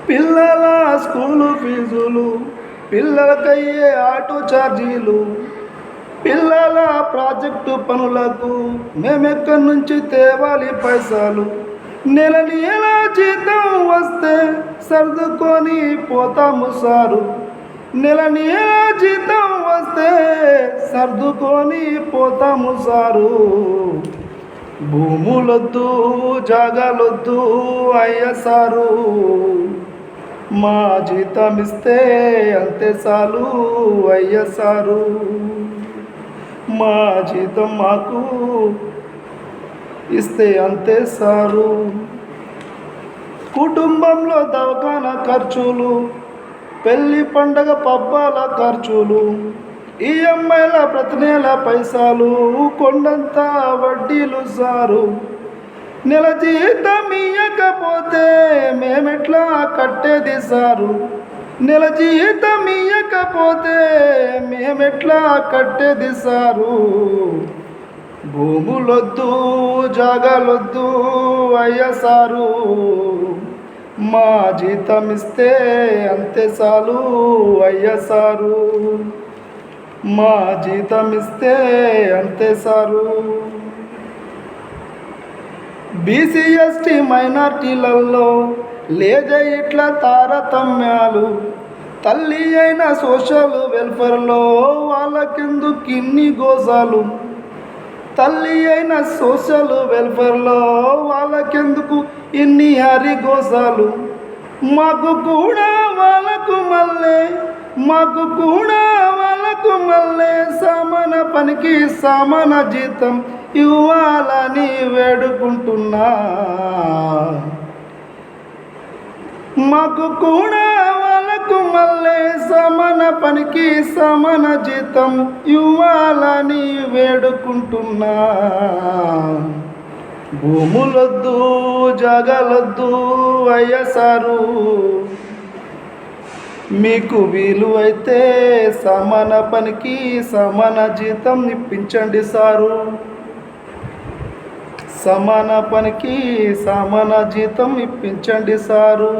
పిల్లల స్కూలు ఫీజులు, పిల్లలకయ్యే ఆటో ఛార్జీలు, పిల్లల ప్రాజెక్టు పనులకు మేమెక్కడి నుంచి తేవాలి పైసలు. నెల నెల జీతం వస్తే సర్దుకొని పోతాము సారు. నెల నెల జీతం వస్తే సర్దుకొని పోతాము సారు. భూములొద్దు జాగాలొద్దు అయ్య సారు. మా జీతం ఇస్తే అంతే చాలు అయ్య సారు. మా జీతం మాకు ఇస్తే అంతే సారు. కుటుంబంలో దవాఖానా ఖర్చులు, పెళ్ళి పండగ పబ్బాల ఖర్చులు, ఈఎంఐల ప్రతి నెల పైసలు, కొండంత వడ్డీలు సారు. నెల జీతం ఇయ్యకపోతే మేమెట్లా కట్టేది సారు. నెల జీతం ఇయ్యకపోతే మేమెట్లా కట్టేది సారు. భూములొద్దు జాగాలొద్దు అయ్య సారు. మా జీతం ఇస్తే అంతే చాలు అయ్య సారు. మా జీతం ఇస్తే అంతే సారు. బీసీ ఎస్టీ మైనార్టీలలో లేజ ఇట్లా తారతమ్యాలు. తల్లి అయిన సోషల్ వెల్ఫేర్లో వాళ్ళకెందుకు ఇన్ని గోజాలు. తల్లి అయిన సోషల్ వెల్ఫేర్లో వాళ్ళకెందుకు ఇన్ని హరిగోజాలు. మాకు కూడా వాళ్ళకు మళ్ళీ సమాన పనికి సమాన జీతం ఇవ్వాలని వేడుకుంటున్నా. మాకు కూడా వాళ్ళకు మళ్ళీ సమాన పనికి సమాన జీతం ఇవ్వాలని వేడుకుంటున్నా. భూములొద్దు జాగాలొద్దు అయ్య సారు. మీకు వీలువైతే సమాన పనికి సమాన జీతం ఇప్పించండి సారు. సమాన పనికి సమాన జీతం ఇప్పించండి సారు.